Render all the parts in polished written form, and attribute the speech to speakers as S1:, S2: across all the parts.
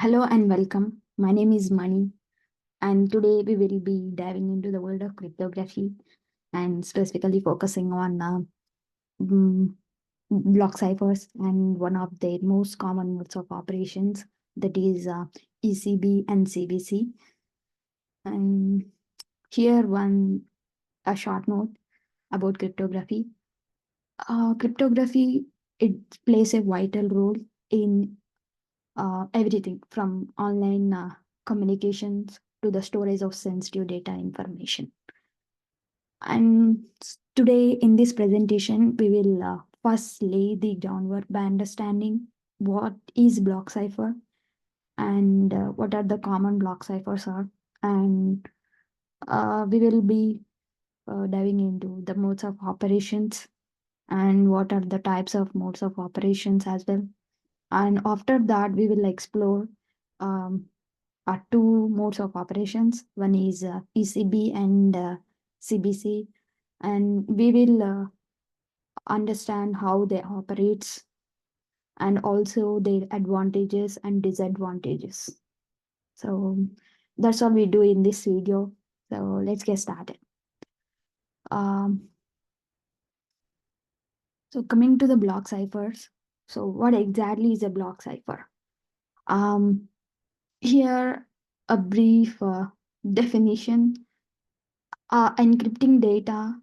S1: Hello and welcome. My name is Mani, and today we will be diving into the world of cryptography and specifically focusing on mm, block ciphers and one of their most common modes of operations, that is ECB and CBC. And here, a short note about cryptography. Cryptography, it plays a vital role in everything from online communications to the storage of sensitive data information. And today in this presentation, we will first lay the groundwork by understanding what is block cipher and what are the common block ciphers are. And we will be diving into the modes of operations and what are the types of modes of operations as well. And after that, we will explore um, two modes of operations. One is ECB and CBC, and we will understand how they operates and also their advantages and disadvantages. So that's all we do in this video. So let's get started. Um, so coming to the block ciphers. So what exactly is a block cipher? Um, Here a brief definition. Encrypting data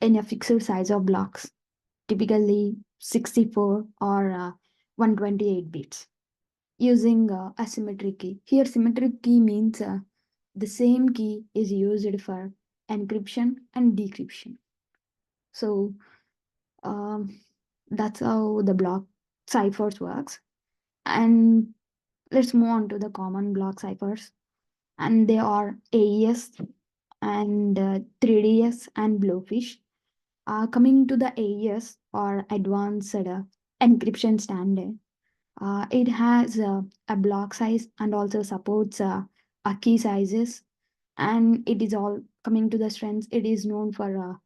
S1: in a fixed size of blocks, typically 64 or 128 bits, using a symmetric key. Here, symmetric key means the same key is used for encryption and decryption. So um, that's how the block ciphers works. And let's move on to the common block ciphers. And they are AES and 3DS and Blowfish. Coming to the AES or Advanced Encryption Standard, it has a block size and also supports a key sizes. And it is all coming to the strengths. It is known for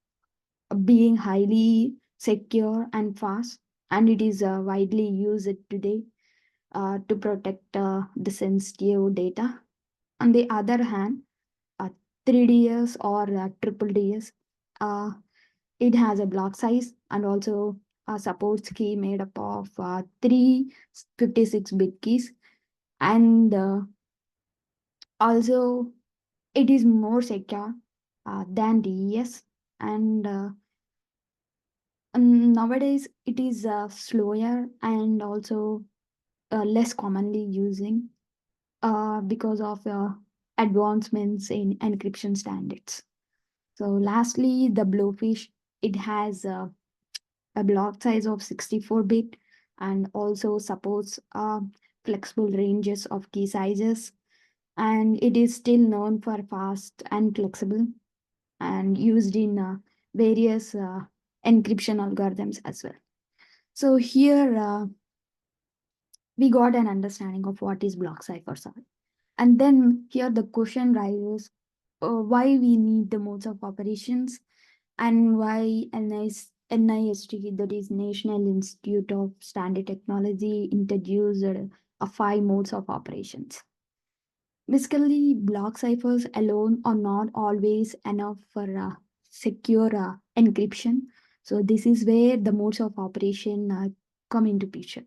S1: being highly secure and fast, and it is widely used today to protect the sensitive data. On the other hand, 3DS or triple DS, uh, it has a block size and also a supports key made up of three 56-bit keys, and also it is more secure than DES, and nowadays it is slower and also less commonly using because of advancements in encryption standards. So lastly, the Blowfish, it has a block size of 64-bit and also supports flexible ranges of key sizes, and it is still known for fast and flexible and used in various encryption algorithms as well. So here we got an understanding of what is block ciphers are. And then here the question rises, why we need the modes of operations and why NIST, that is National Institute of Standard Technology, introduced a 5 modes of operations. Basically, block ciphers alone are not always enough for secure encryption. So this is where the modes of operation come into picture.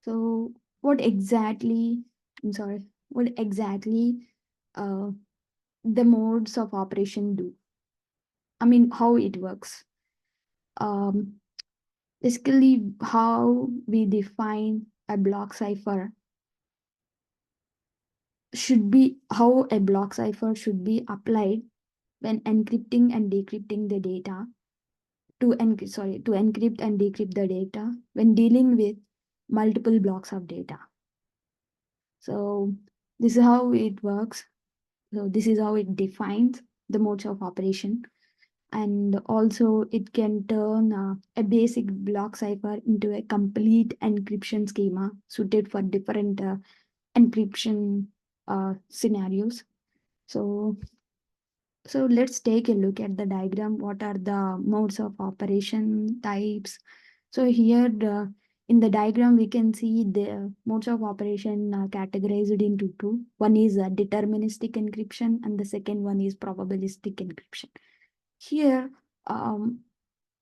S1: So what exactly, I'm sorry, what exactly uh, the modes of operation do? I mean, how it works. Um, Basically, how we define a block cipher should be how a block cipher should be applied when encrypting and decrypting the data to encrypt and decrypt the data when dealing with multiple blocks of data. So this is how it works. So this is how it defines the modes of operation. And also it can turn a basic block cipher into a complete encryption schema suited for different encryption scenarios. So let's take a look at the diagram. What are the modes of operation types? So here In the diagram, we can see the modes of operation categorized into two. One is deterministic encryption, and the second one is probabilistic encryption. Here,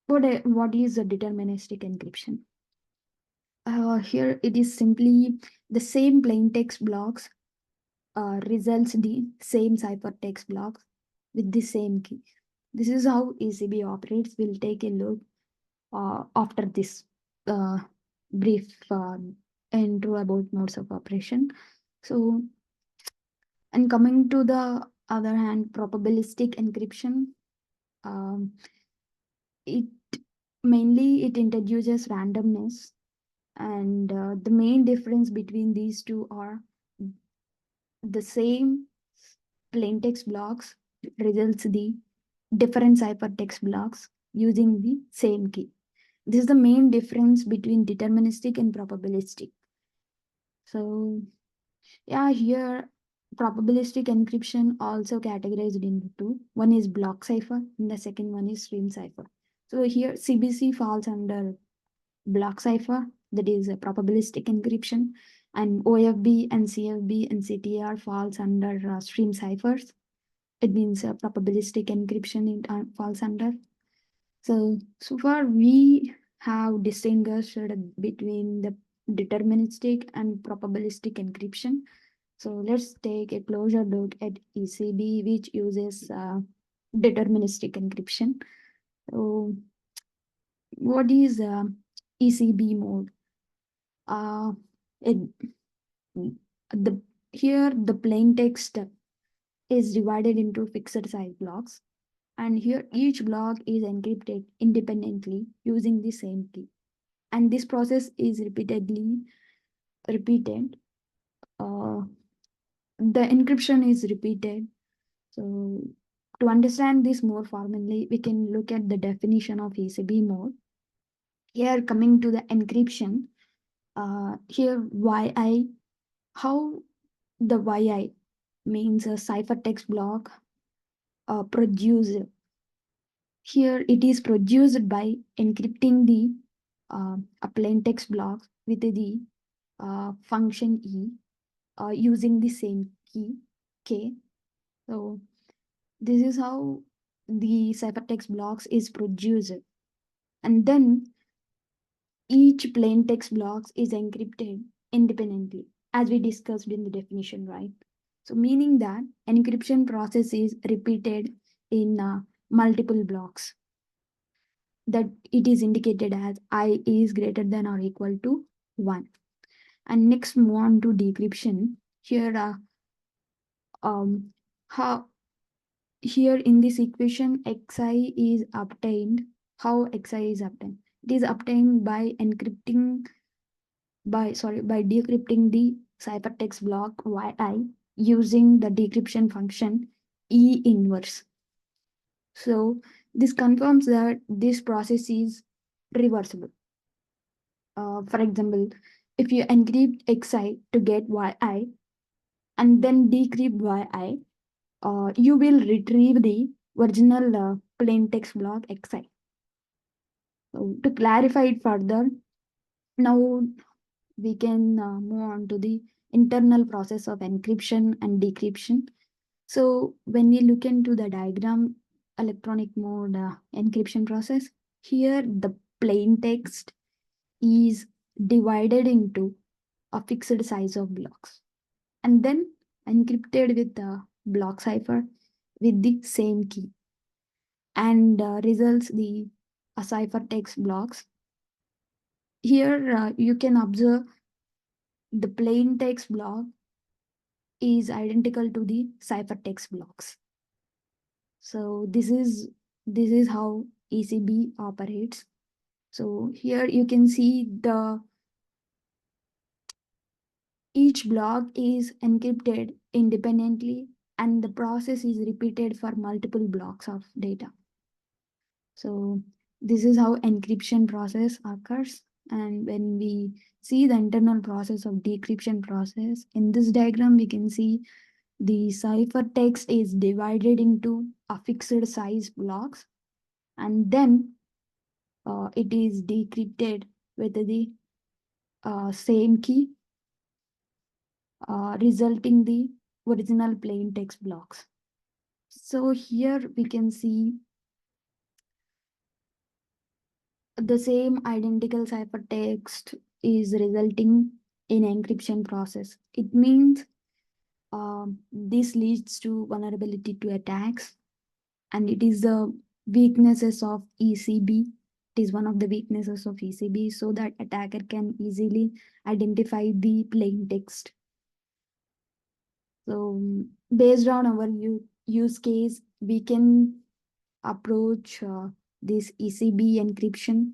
S1: what is a deterministic encryption? Here, it is simply the same plain text blocks results the same ciphertext blocks with the same key. This is how ECB operates. We'll take a look after this uh, brief intro about modes of operation. So, and coming to the other hand, probabilistic encryption, um, it it introduces randomness, and the main difference between these two are the same plain text blocks results the different ciphertext blocks using the same key. This is the main difference between deterministic and probabilistic. So yeah, here probabilistic encryption also categorized into two. One is block cipher and the second one is stream cipher. So here CBC falls under block cipher, that is a probabilistic encryption, and OFB and CFB and CTR falls under stream ciphers. It means probabilistic encryption falls under. So far we have distinguished between the deterministic and probabilistic encryption. So let's take a closer look at ECB, which uses deterministic encryption. So what is ECB mode? Uh, it, the Here the plain text is divided into fixed size blocks, and here each block is encrypted independently using the same key. And this process is repeated. Uh, the encryption is repeated. So to understand this more formally, we can look at the definition of ECB mode. Here coming to the encryption, here YI, how the YI means a ciphertext block produced. Here it is produced by encrypting the a plain text block with the function E using the same key K. So this is how the ciphertext blocks is produced. And then each plain text blocks is encrypted independently, as we discussed in the definition, right? So meaning that encryption process is repeated in multiple blocks, that it is indicated as I is greater than or equal to 1. And next move on to decryption. Here how here in this equation xi is obtained. How xi is obtained? It is obtained by decrypting the ciphertext block yi using the decryption function e inverse. So this confirms that this process is reversible. For example, if you encrypt xi to get yi and then decrypt yi, you will retrieve the original plain text block xi. So to clarify it further, now we can move on to the internal process of encryption and decryption. So when we look into the diagram, electronic mode encryption process, here the plain text is divided into a fixed size of blocks and then encrypted with the block cipher with the same key, and results the ciphertext blocks. Here you can observe the plain text block is identical to the ciphertext blocks. So this is how ECB operates. So here you can see each block is encrypted independently and the process is repeated for multiple blocks of data. So this is how encryption process occurs. And when we see the internal process of decryption process, in this diagram we can see the ciphertext is divided into a fixed size blocks, and then it is decrypted with the same key, resulting the original plain text blocks. So here we can see the same identical ciphertext is resulting in encryption process. It means this leads to vulnerability to attacks, and it is the weaknesses of ECB. It is one of the weaknesses of ECB, so that attacker can easily identify the plain text. So based on our use case, we can approach this ECB encryption.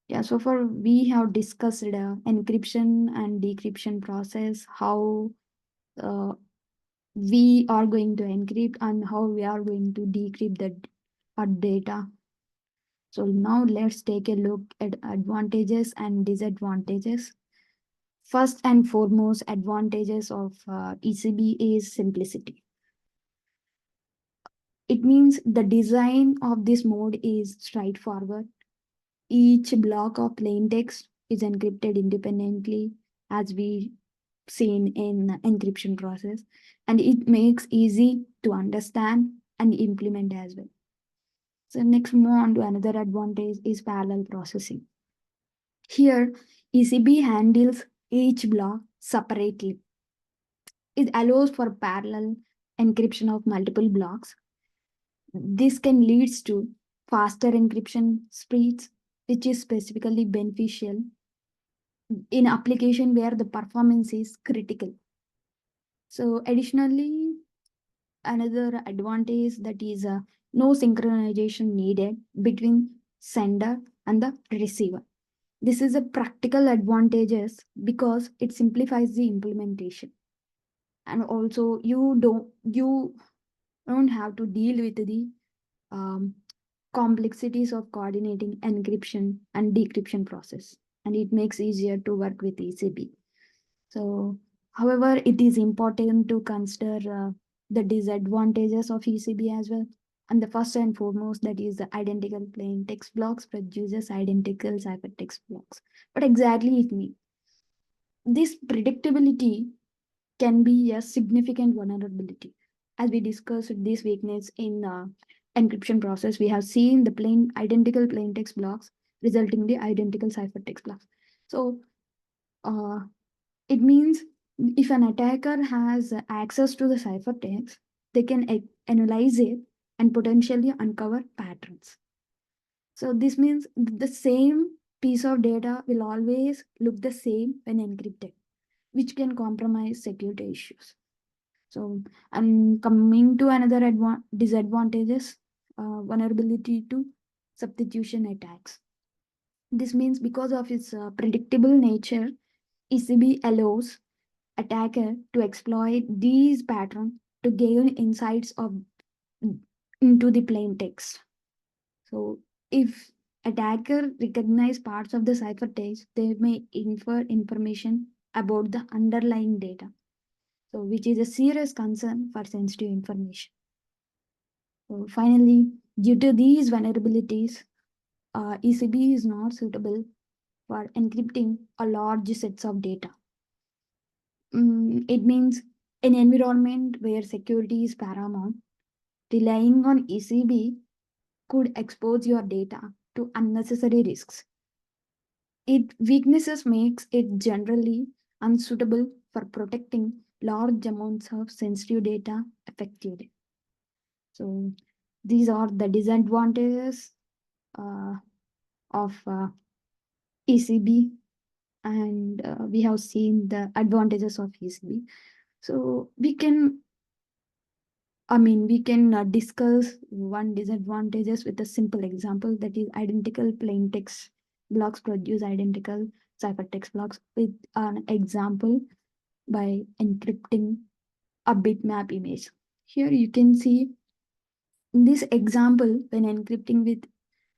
S1: Yeah, so far we have discussed encryption and decryption process, how uh, we are going to encrypt and how we are going to decrypt the our data. So now let's take a look at advantages and disadvantages. First and foremost, advantages of ECB is simplicity. It means the design of this mode is straightforward. Each block of plain text is encrypted independently, as we seen in encryption process, and it makes easy to understand and implement as well. So next, move on to another advantage is parallel processing. Here, ECB handles each block separately. It allows for parallel encryption of multiple blocks. This can lead to faster encryption speeds, which is specifically beneficial in application where the performance is critical. So additionally, another advantage that is no synchronization needed between sender and the receiver. This is a practical advantages because it simplifies the implementation, and also you don't have to deal with the um, complexities of coordinating encryption and decryption process, and it makes easier to work with ECB. So, however, it is important to consider the disadvantages of ECB as well. And the first and foremost, that is the identical plain text blocks produces identical ciphertext blocks. What exactly it means? This predictability can be a significant vulnerability. As we discussed this weakness in encryption process, we have seen the identical plain text blocks resulting in the identical ciphertext blocks. So uh, it means if an attacker has access to the ciphertext, they can analyze it and potentially uncover patterns. So this means the same piece of data will always look the same when encrypted, which can compromise security issues. So, and coming to another disadvantages, vulnerability to substitution attacks. This means because of its predictable nature, ECB allows attacker to exploit these patterns to gain insights of into the plain text. So if attacker recognize parts of the ciphertext, they may infer information about the underlying data. So which is a serious concern for sensitive information. So finally, due to these vulnerabilities, ECB is not suitable for encrypting a large sets of data. It means an environment where security is paramount, relying on ECB could expose your data to unnecessary risks. Its weaknesses makes it generally unsuitable for protecting large amounts of sensitive data effectively. So these are the disadvantages uh, of ECB, and we have seen the advantages of ECB. So we can discuss one disadvantages with a simple example, that is identical plain text blocks produce identical ciphertext blocks with an example by encrypting a bitmap image. Here you can see in this example, when encrypting with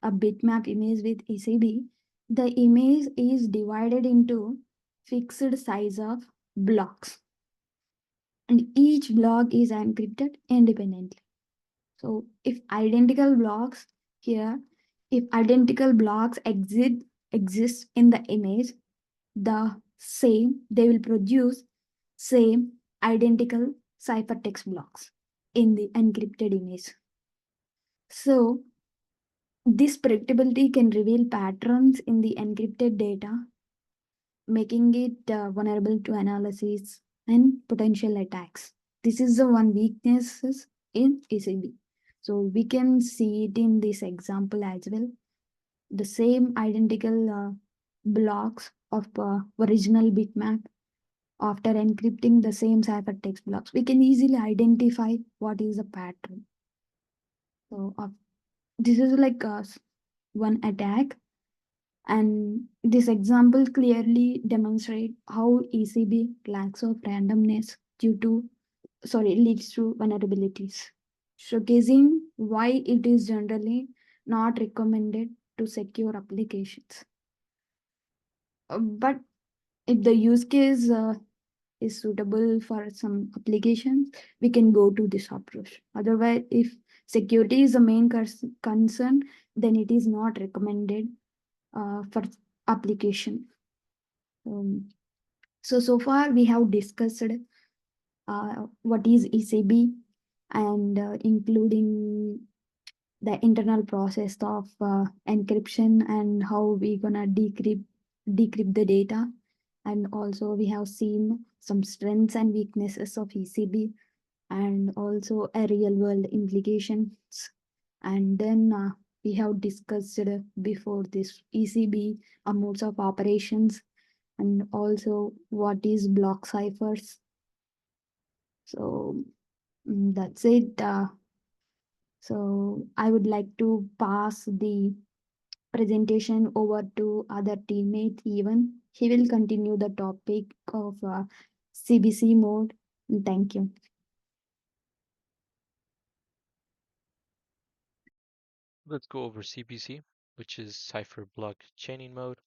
S1: a bitmap image with ECB, the image is divided into fixed size of blocks, and each block is encrypted independently. So if identical blocks here, if identical blocks exists in the image, they will produce same identical ciphertext blocks in the encrypted image. So this predictability can reveal patterns in the encrypted data, making it vulnerable to analysis and potential attacks. This is the one weaknesses in ECB. So we can see it in this example as well. The same identical blocks of original bitmap, after encrypting the same ciphertext blocks, we can easily identify what is the pattern. So this is like one attack, and this example clearly demonstrate how ECB lacks of randomness leads to vulnerabilities, showcasing why it is generally not recommended to secure applications. But if the use case is suitable for some applications, we can go to this approach. Otherwise, if security is the main concern, then it is not recommended for application. Um, so far we have discussed what is ECB, and including the internal process of encryption and how we gonna decrypt the data, and also we have seen some strengths and weaknesses of ECB, and also a real world implications. And then we have discussed before this ECB modes of operations, and also what is block ciphers. So that's it. So I would like to pass the presentation over to other teammate. Even he will continue the topic of CBC mode. Thank you.
S2: Let's go over CBC, which is Cipher Block Chaining Mode.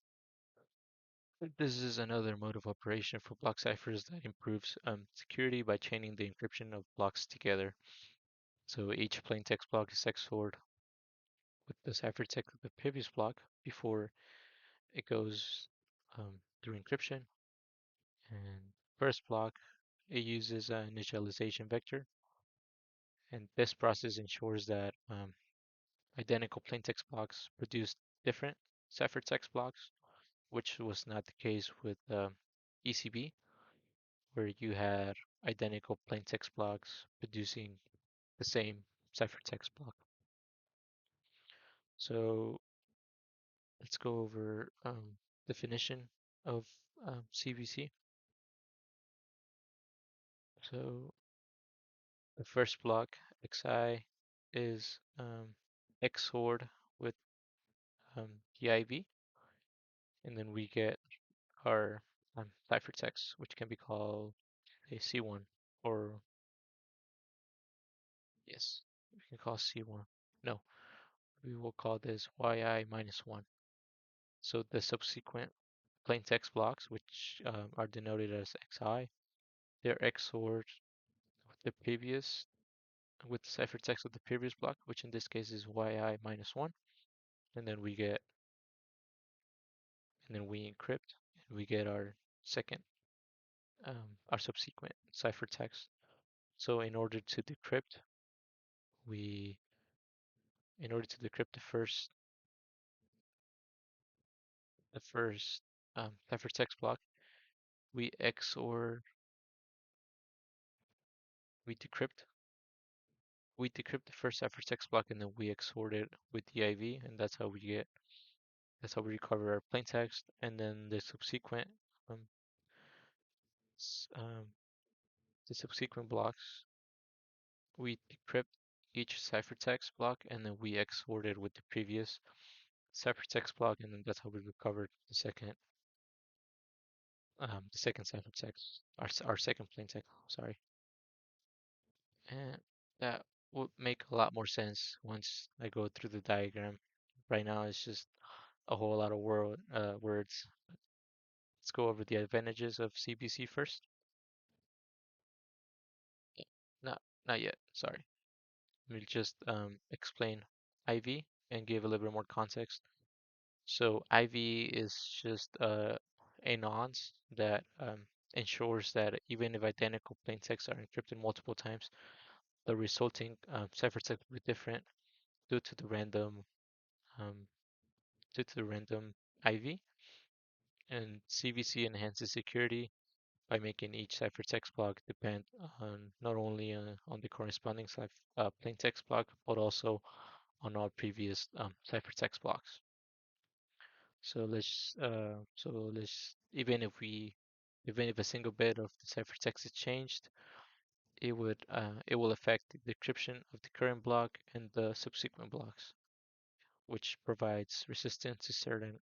S2: This is another mode of operation for block ciphers that improves security by chaining the encryption of blocks together. So each plain text block is XORed with the ciphertext of the previous block before it goes through encryption. And first block, it uses an initialization vector. And this process ensures that identical plaintext blocks produce different ciphertext blocks, which was not the case with ECB, where you had identical plaintext blocks producing the same ciphertext block. So let's go over definition of CBC. So the first block, XI, is XORed with DIV, and then we get our ciphertext, which can be called a C1, or yes, we can call C1. No, we will call this YI minus 1. So the subsequent plain text blocks, which are denoted as XI, they're XORed with the with the ciphertext of the previous block, which in this case is YI minus 1. And then we encrypt, and we get second, our subsequent ciphertext. So we, in order to decrypt the first ciphertext block, we XOR, we decrypt, we decrypt the first ciphertext block, and then we XOR it with the IV, and that's how we recover our plaintext. And then um, um, the subsequent blocks, we decrypt each ciphertext block, and then we XOR it with the previous ciphertext block, and then that's how we recovered the second ciphertext, our second plaintext. Sorry, and that would make a lot more sense once I go through the diagram. Right now, it's just a whole lot of words. Let's go over the advantages of CBC first. Not not yet. Sorry. Let me just explain IV and give a little bit more context. So IV is just a nonce that ensures that even if identical plain text are encrypted multiple times, the resulting ciphertext will be different due to the random um, IV. And CBC enhances security by making each ciphertext block depend on not only on the corresponding plain text block, but also on all previous ciphertext blocks. So let's even if a single bit of the ciphertext is changed, it will affect the decryption of the current block and the subsequent blocks, which provides resistance to certain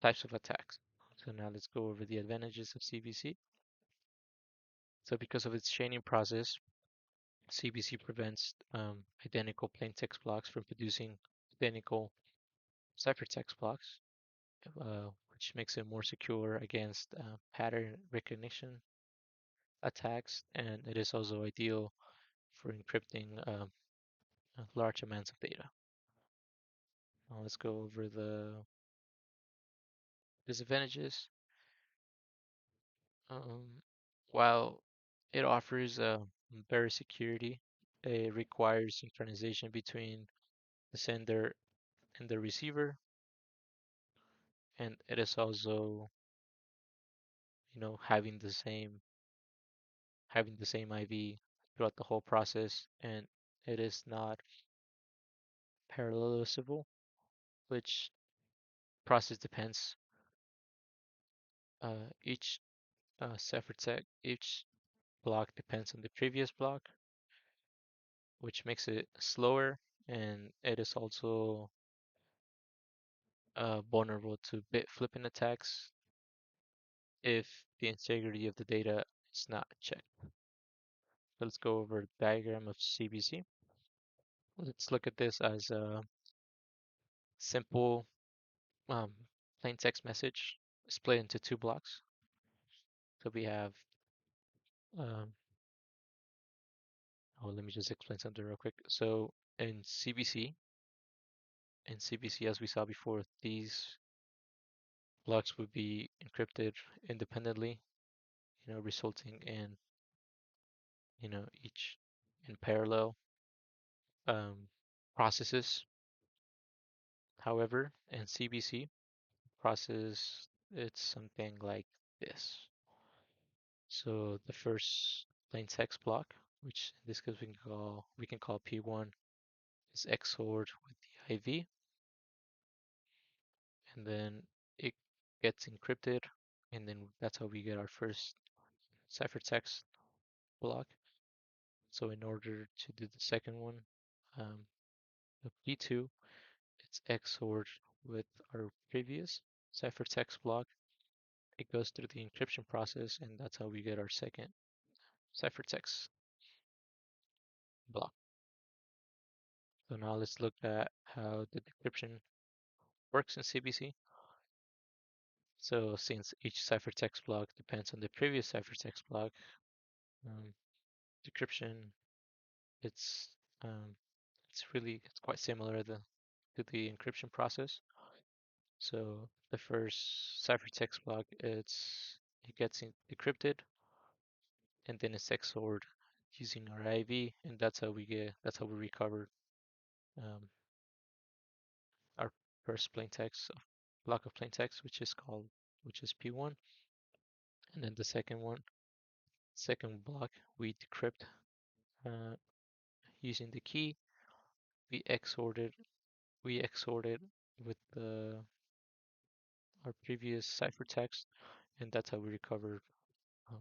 S2: types of attacks. So now let's go over the advantages of CBC. So because of its chaining process, CBC prevents identical plain text blocks from producing identical ciphertext blocks, which makes it more secure against pattern recognition attacks, and it is also ideal for encrypting large amounts of data. Now let's go over the disadvantages. Um, while it offers better security, it requires synchronization between the sender and the receiver, and it is also, having the same IV throughout the whole process, and it is not parallelizable, which process depends each each block depends on the previous block, which makes it slower, and it is also vulnerable to bit flipping attacks if the integrity of the data is not checked. So let's go over the diagram of CBC. Let's look at this as a simple um, plain text message split into two blocks. So we have, um, oh, let me just explain something real quick. So in CBC, as we saw before, these blocks would be encrypted independently, resulting in, each in parallel um, processes. However, in CBC process, it's something like this. So the first plain text block, which in this case we can call P1, is XORed with the IV, and then it gets encrypted, and then that's how we get our first ciphertext block. So in order to do the second one, um, the P2, it's XORed with our previous ciphertext block. It goes through the encryption process, and that's how we get our second ciphertext block. So now let's look at how the decryption works in CBC. So since each ciphertext block depends on the previous ciphertext block, um, decryption it's um, it's quite similar to the encryption process. So the first ciphertext block it gets decrypted, and then it's XORed using our IV, and that's how we recover um, our first plain text block of plain text, which is P1, and then the second block we decrypt uh, using the key. We XORed it. We XORed it with our previous ciphertext, and that's how we recovered um,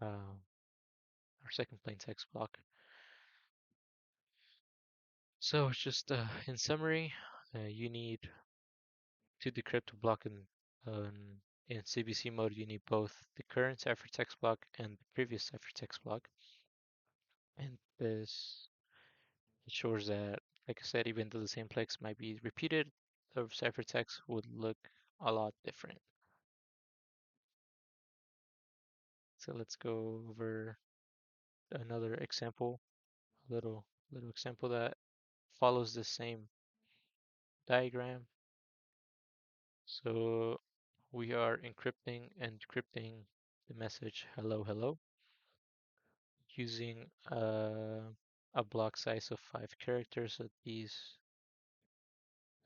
S2: uh, our second plain text block. So just in summary, you need to decrypt a block in CBC mode. You need both the current ciphertext block and the previous ciphertext block, and this ensures that, like I said, even though the same plex might be repeated, the ciphertext would look a lot different. So let's go over another example, a little example that follows the same diagram. So we are encrypting and decrypting the message hello hello using a block size of 5 characters. So these,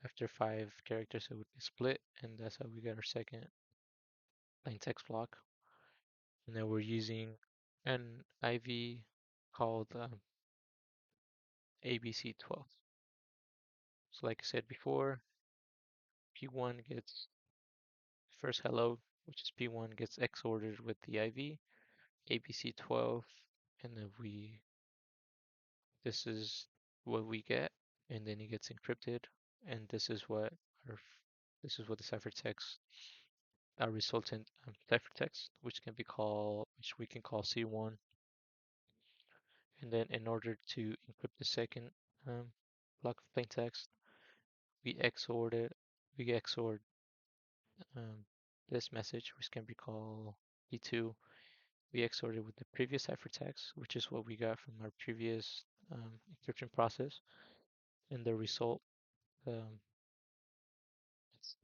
S2: after 5 characters, it would be split, and that's how we get our second plain text block. And then we're using an IV called ABC12. So like I said before, P1 gets first hello, which is P1 gets XORed with the IV, ABC12, and then this is what we get, and then it gets encrypted, and our, this is what the ciphertext, our resultant ciphertext, which we can call C1. And then in order to encrypt the second um, block of plain text, we XORed it. We XORed um, this message, which can be called P2. We XORed it with the previous ciphertext, which is what we got from our previous encryption process. And the result, um, it's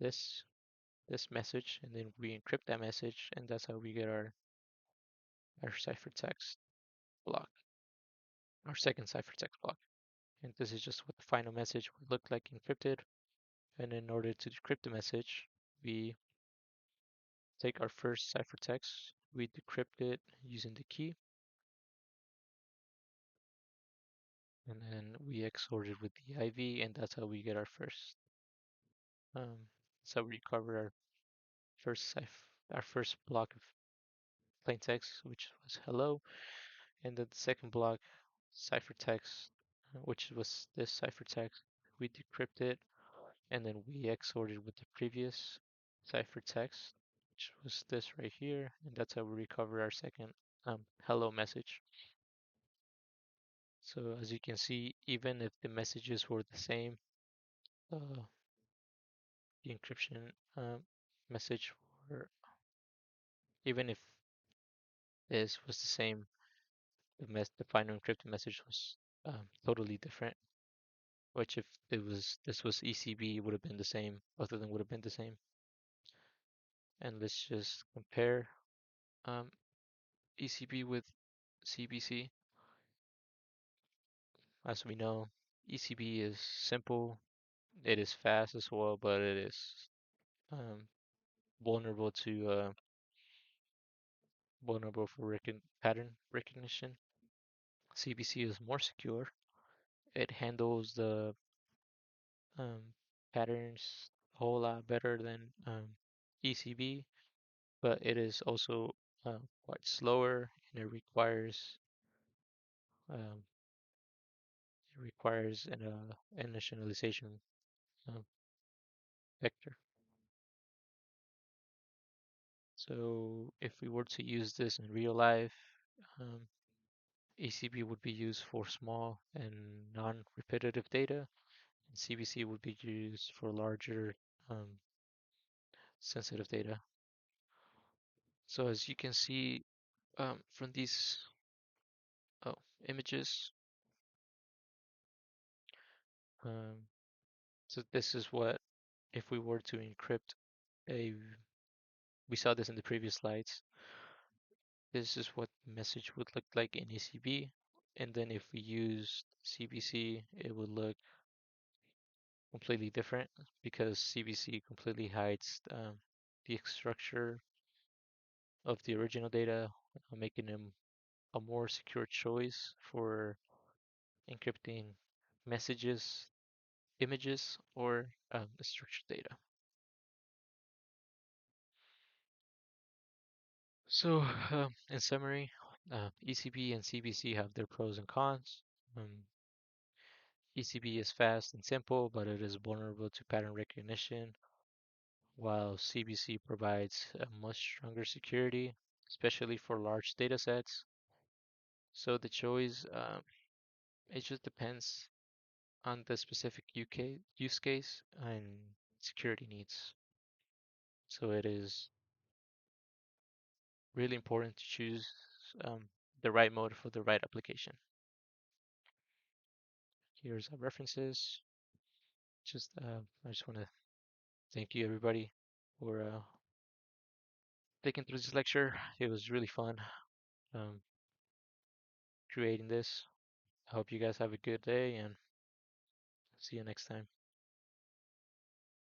S2: this message, and then we encrypt that message, and that's how we get our ciphertext block, our second ciphertext block. And this is just what the final message would look like encrypted. And in order to decrypt the message, we take our first ciphertext, we decrypt it using the key, and then we XOR it with the IV, and that's how we get our first. So we recover our first block of plain text, which was hello, and then the second block, ciphertext, which was this ciphertext. We decrypt it, and then we XOR it with the previous ciphertext, which was this right here, and that's how we recover our second hello message. So as you can see, even if the messages were the same, uh, the encryption message, or even if this was the same, the final encrypted message was totally different. Which if this was ECB, it would have been the same. Both of them would have been the same. And let's just compare ECB with CBC. As we know, ECB is simple. It is fast as well, but it is um, vulnerable to vulnerable for pattern recognition. CBC is more secure. It handles the um, patterns a whole lot better than ECB, but it is also quite slower, and um, it requires an initialization um, vector. So if we were to use this in real life, um, ECB would be used for small and non-repetitive data, and CBC would be used for larger um, sensitive data. So as you can see from these oh, images, um, so this is what if we were to encrypt a, we saw this in the previous slides, this is what the message would look like in ECB. And then if we use CBC, it would look completely different because CBC completely hides the structure of the original data, making them a more secure choice for encrypting messages, images, or structured data. So, in summary, ECB and CBC have their pros and cons. ECB is fast and simple, but it is vulnerable to pattern recognition, while CBC provides a much stronger security, especially for large data sets. So the choice, it just depends on the specific use case and security needs. So it is really important to choose um, the right mode for the right application. Here's our references. I just want to thank you everybody for taking through this lecture. It was really fun um, creating this. I hope you guys have a good day and see you next time.